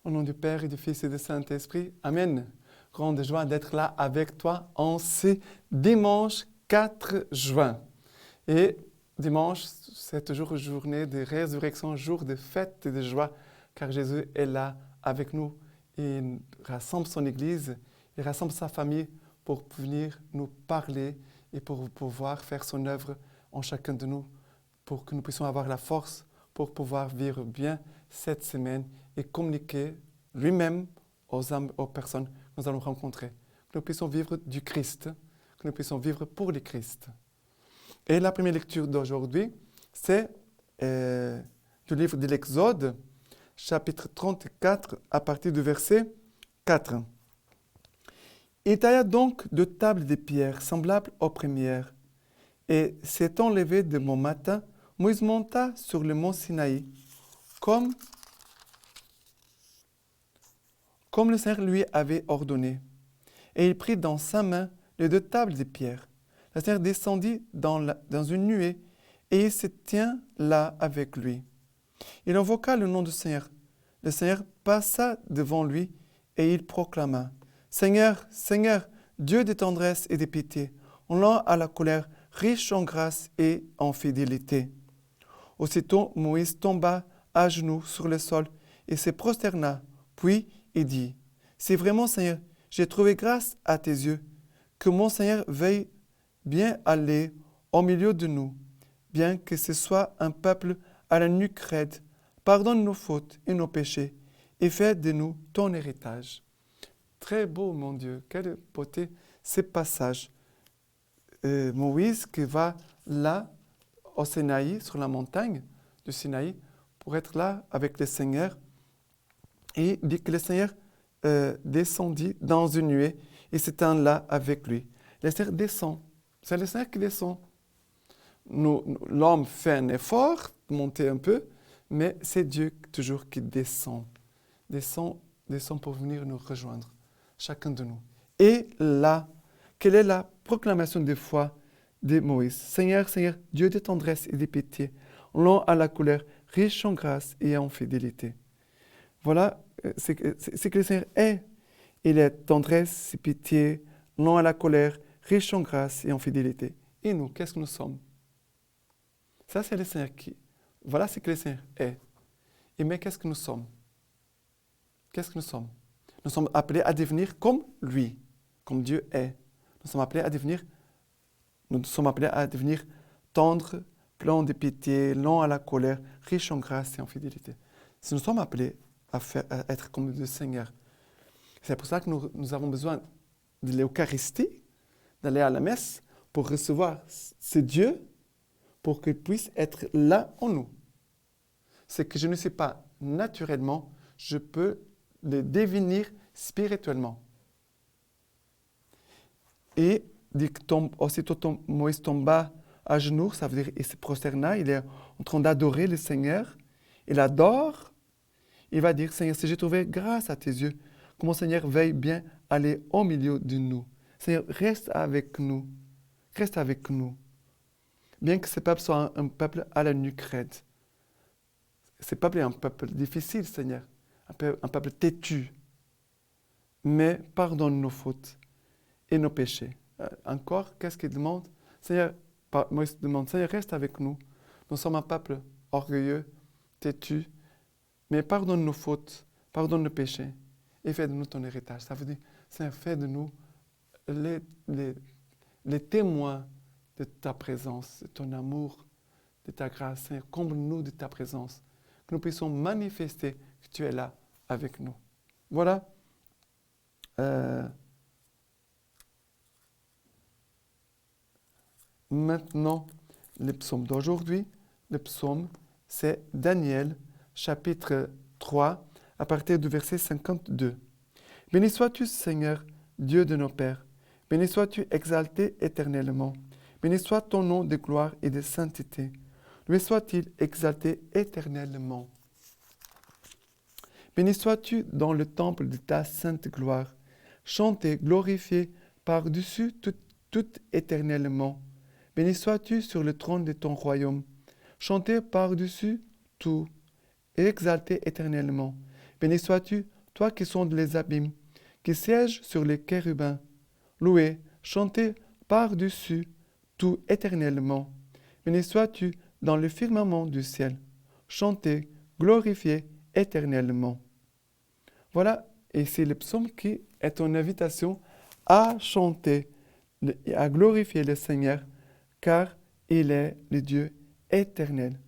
Au nom du Père et du Fils et du Saint-Esprit, Amen. Grande joie d'être là avec toi en ce dimanche 4 juin. Et dimanche, c'est toujours une journée de résurrection, jour de fête et de joie, car Jésus est là avec nous. Il rassemble son Église, il rassemble sa famille pour venir nous parler et pour pouvoir faire son œuvre en chacun de nous, pour que nous puissions avoir la force pour pouvoir vivre bien cette semaine et communiquer lui-même aux âmes, aux personnes que nous allons rencontrer. Que nous puissions vivre du Christ, que nous puissions vivre pour le Christ. Et la première lecture d'aujourd'hui, c'est du livre de l'Exode, chapitre 34, à partir du verset 4. Il tailla donc deux tables de pierre semblables aux premières. Et s'étant levé de bon matin, Moïse monta sur le mont Sinaï, comme le Seigneur lui avait ordonné. Et il prit dans sa main les deux tables de pierre. Le Seigneur descendit dans une nuée, et il se tient là avec lui. Il invoqua le nom du Seigneur. Le Seigneur passa devant lui, et il proclama, « Seigneur, Seigneur, Dieu de tendresse et de pitié, lent à la colère, riche en grâce et en fidélité. » Aussitôt Moïse tomba à genoux sur le sol et se prosterna. Puis il dit, « C'est vraiment, Seigneur, j'ai trouvé grâce à tes yeux, que mon Seigneur veuille bien aller au milieu de nous, bien que ce soit un peuple à la nuque raide. Pardonne nos fautes et nos péchés, et fais de nous ton héritage. » Très beau, mon Dieu, quelle beauté ce passage. Moïse qui va là, au Sinaï, sur la montagne du Sinaï, pour être là avec le Seigneur. Et dit que le Seigneur descendit dans une nuée et s'étend là avec lui. Le Seigneur descend. C'est le Seigneur qui descend. L'homme fait un effort, monter un peu, mais c'est Dieu toujours qui descend. Descend pour venir nous rejoindre, chacun de nous. Et là, quelle est la proclamation de foi de Moïse? « Seigneur, Seigneur, Dieu de tendresse et de pitié, lent à la colère, riche en grâce et en fidélité. » Voilà ce que le Seigneur est. Il est tendresse et pitié, lent à la colère, riche en grâce et en fidélité. Et nous, qu'est-ce que nous sommes? Ça, c'est le Seigneur qui... Voilà ce que le Seigneur est. Et mais qu'est-ce que nous sommes? Qu'est-ce que nous sommes? Nous sommes appelés à devenir comme lui, comme Dieu est. Nous sommes appelés à devenir tendres, pleins de pitié, lents à la colère, riches en grâce et en fidélité. Si nous sommes appelés à être comme le Seigneur, c'est pour ça que nous avons besoin de l'Eucharistie, d'aller à la messe pour recevoir ce Dieu, pour qu'il puisse être là en nous. C'est que je ne sais pas naturellement, je peux le devenir spirituellement. Et aussitôt Moïse tomba à genoux, ça veut dire il se prosterna, il est en train d'adorer le Seigneur. Il adore, il va dire, Seigneur, si j'ai trouvé grâce à tes yeux, que mon Seigneur veuille bien aller au milieu de nous. Seigneur, reste avec nous. Reste avec nous. Bien que ce peuple soit un peuple à la nuque raide. Ce peuple est un peuple difficile, Seigneur. Un peuple têtu. Mais pardonne nos fautes et nos péchés. Encore, qu'est-ce qu'il demande? Seigneur, Moïse demande, Seigneur, reste avec nous. Nous sommes un peuple orgueilleux, têtu, mais pardonne nos fautes, pardonne nos péchés et fais de nous ton héritage. Ça veut dire, Seigneur, fais de nous les témoins de ta présence, de ton amour, de ta grâce. Seigneur, comble-nous de ta présence, que nous puissions manifester que tu es là avec nous. Voilà. Maintenant, le psaume d'aujourd'hui, le psaume, c'est Daniel, chapitre 3, à partir du verset 52. « Béni sois-tu, Seigneur, Dieu de nos pères. Béni sois-tu exalté éternellement. Béni soit ton nom de gloire et de sainteté. Lui soit-il exalté éternellement. Béni sois-tu dans le temple de ta sainte gloire. Chantez, glorifié par-dessus tout éternellement. Béni sois-tu sur le trône de ton royaume. Chantez par-dessus tout et exalté éternellement. Béni sois-tu, toi qui sondes les abîmes, qui sièges sur les chérubins. Loué, chanté par-dessus tout éternellement. Béni sois-tu dans le firmament du ciel. Chanté, glorifié éternellement. Voilà, et c'est le psaume qui est une invitation à chanter et à glorifier le Seigneur, car il est le Dieu éternel.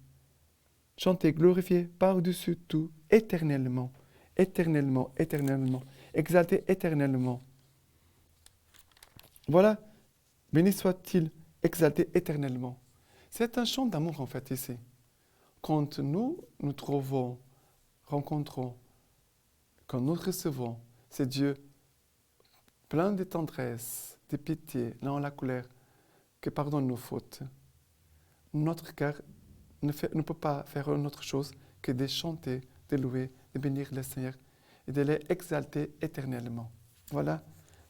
Chanter, glorifier par-dessus tout, éternellement, éternellement, éternellement, exalter éternellement. Voilà, béni soit-il, exalté éternellement. C'est un chant d'amour en fait ici. Quand nous rencontrons, quand nous recevons ce Dieu plein de tendresse, de pitié, non la colère, qui pardonne nos fautes, notre cœur ne peut pas faire une autre chose que de chanter, de louer, de bénir le Seigneur et de l'exalter éternellement. Voilà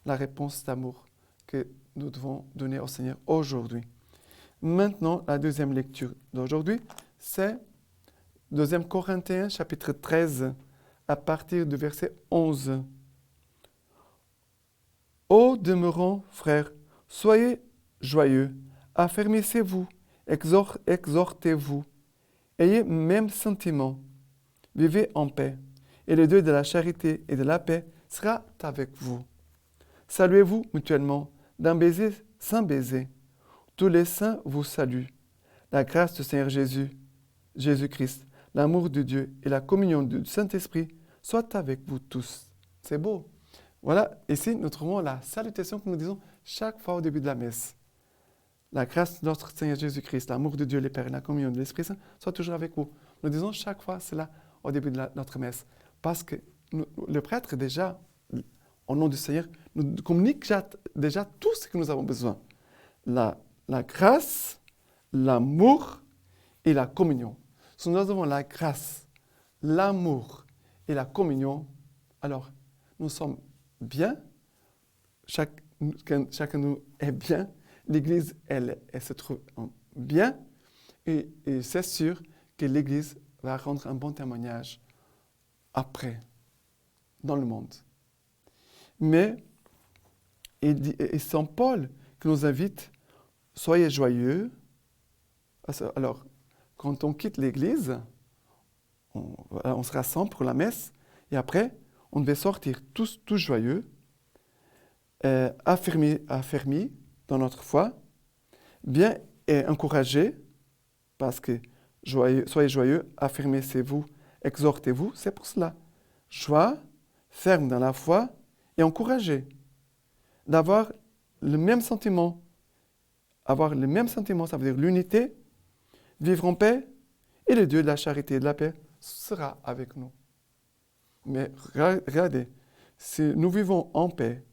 la réponse d'amour que nous devons donner au Seigneur aujourd'hui. Maintenant, la deuxième lecture d'aujourd'hui, c'est 2 Corinthiens chapitre 13, à partir du verset 11. Ô demeurant, frères, soyez joyeux, affermissez-vous, exhortez-vous, ayez même sentiment, vivez en paix, et le Dieu de la charité et de la paix sera avec vous. Saluez-vous mutuellement d'un baiser sans baiser. Tous les saints vous saluent. La grâce du Seigneur Jésus-Christ, l'amour de Dieu et la communion du Saint-Esprit soient avec vous tous. C'est beau. Voilà, ici nous trouvons la salutation que nous disons chaque fois au début de la messe. La grâce de notre Seigneur Jésus-Christ, l'amour de Dieu le Père et la communion de l'Esprit Saint soit toujours avec vous. Nous disons chaque fois cela au début de notre messe. Parce que le prêtre, déjà, au nom du Seigneur, nous communique déjà tout ce que nous avons besoin. La grâce, l'amour et la communion. Si nous avons la grâce, l'amour et la communion, alors nous sommes bien, chacun de nous est bien, l'Église, elle se trouve bien, et c'est sûr que l'Église va rendre un bon témoignage après, dans le monde. Mais, et Saint Paul qui nous invite, soyez joyeux. Alors, quand on quitte l'Église, on se rassemble pour la messe, et après, on devait sortir tous joyeux, affermis dans notre foi, bien et encouragés, parce que soyez joyeux, affirmez-vous, exhortez-vous, c'est pour cela. Joie, ferme dans la foi et encouragé. D'avoir le même sentiment. Avoir le même sentiment, ça veut dire l'unité, vivre en paix, et le Dieu de la charité et de la paix sera avec nous. Mais regardez, si nous vivons en paix,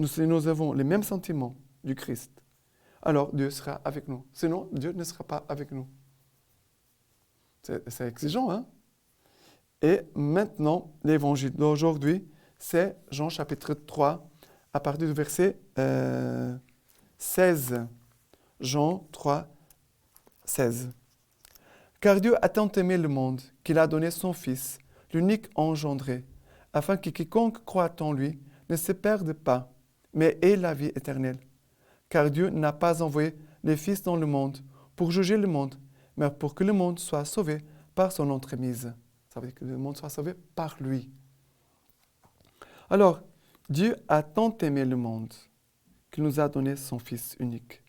si nous avons les mêmes sentiments du Christ, alors Dieu sera avec nous. Sinon, Dieu ne sera pas avec nous. C'est exigeant, hein? Et maintenant, l'évangile d'aujourd'hui, c'est Jean chapitre 3, à partir du verset 16. Jean 3, 16. Car Dieu a tant aimé le monde qu'il a donné son Fils, l'unique engendré, afin que quiconque croit en lui ne se perde pas, mais ait la vie éternelle. Car Dieu n'a pas envoyé le Fils dans le monde pour juger le monde, mais pour que le monde soit sauvé par son entremise. Ça veut dire que le monde soit sauvé par lui. Alors, Dieu a tant aimé le monde qu'il nous a donné son Fils unique,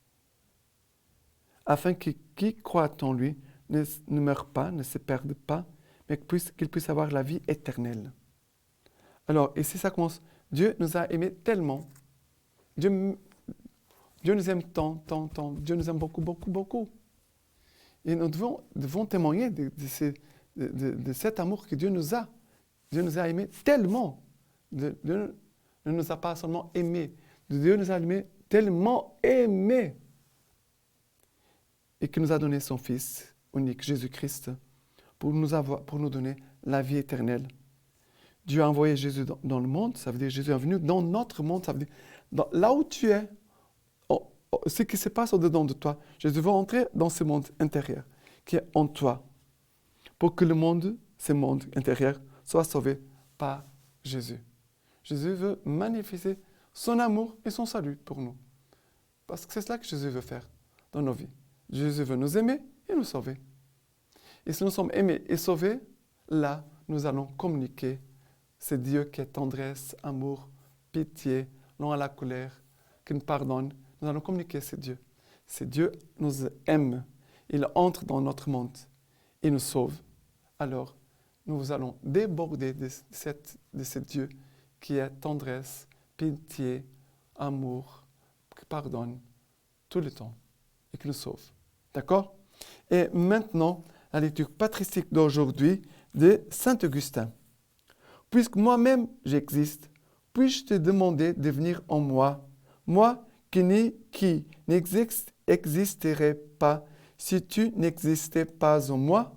afin que qui croit en lui ne meure pas, ne se perde pas, mais qu'il puisse avoir la vie éternelle. Alors, ici ça commence. Dieu nous a aimés tellement. Dieu nous aime tant. Dieu nous aime beaucoup, beaucoup, beaucoup. Et nous devons témoigner de cet amour que Dieu nous a. Dieu nous a aimés tellement. Dieu ne nous a pas seulement aimés. Dieu nous a aimés tellement aimés. Et qu'il nous a donné son Fils unique, Jésus-Christ, pour nous donner la vie éternelle. Dieu a envoyé Jésus dans le monde, ça veut dire Jésus est venu dans notre monde, ça veut dire là où tu es, ce qui se passe au-dedans de toi. Jésus veut entrer dans ce monde intérieur qui est en toi, pour que ce monde intérieur soient sauvés par Jésus. Jésus veut manifester son amour et son salut pour nous. Parce que c'est cela que Jésus veut faire dans nos vies. Jésus veut nous aimer et nous sauver. Et si nous sommes aimés et sauvés, là, nous allons communiquer. C'est Dieu qui est tendresse, amour, pitié, lent à la colère, qui nous pardonne. Nous allons communiquer, c'est Dieu. C'est Dieu nous aime. Il entre dans notre monde et nous sauve. Alors, nous allons déborder de ce Dieu qui est tendresse, pitié, amour, qui pardonne tout le temps et qui nous sauve. D'accord? Et maintenant, la lecture patristique d'aujourd'hui de Saint Augustin. Puisque moi-même j'existe, puis-je te demander de venir en moi, moi qui n'existerais pas si tu n'existais pas en moi?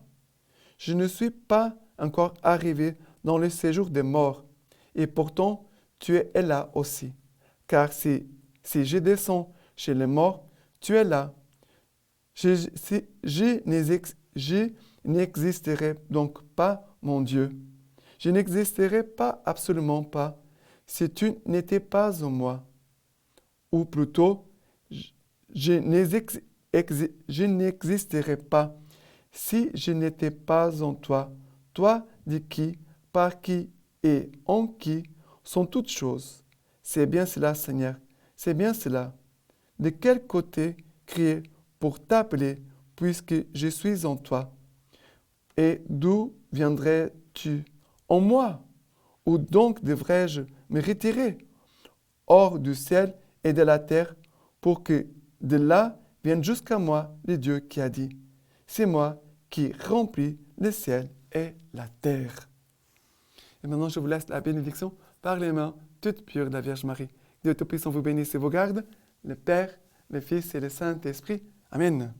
Je ne suis pas encore arrivé dans le séjour des morts, et pourtant tu es là aussi. Car si je descends chez les morts, tu es là. Je n'existerai donc pas, mon Dieu. Je n'existerai pas, absolument pas, si tu n'étais pas en moi. Ou plutôt, je n'existerai pas si je n'étais pas en toi, toi de qui, par qui et en qui sont toutes choses. C'est bien cela, Seigneur, c'est bien cela. De quel côté crier pour t'appeler, puisque je suis en toi? Et d'où viendrais-tu? En moi? Où donc devrais-je me retirer? Hors du ciel et de la terre, pour que de là vienne jusqu'à moi le Dieu qui a dit, c'est moi qui remplis le ciel et la terre. Et maintenant, je vous laisse la bénédiction par les mains toutes pures de la Vierge Marie. Dieu Tout-Puissant vous bénisse et vous garde, le Père, le Fils et le Saint-Esprit. Amen.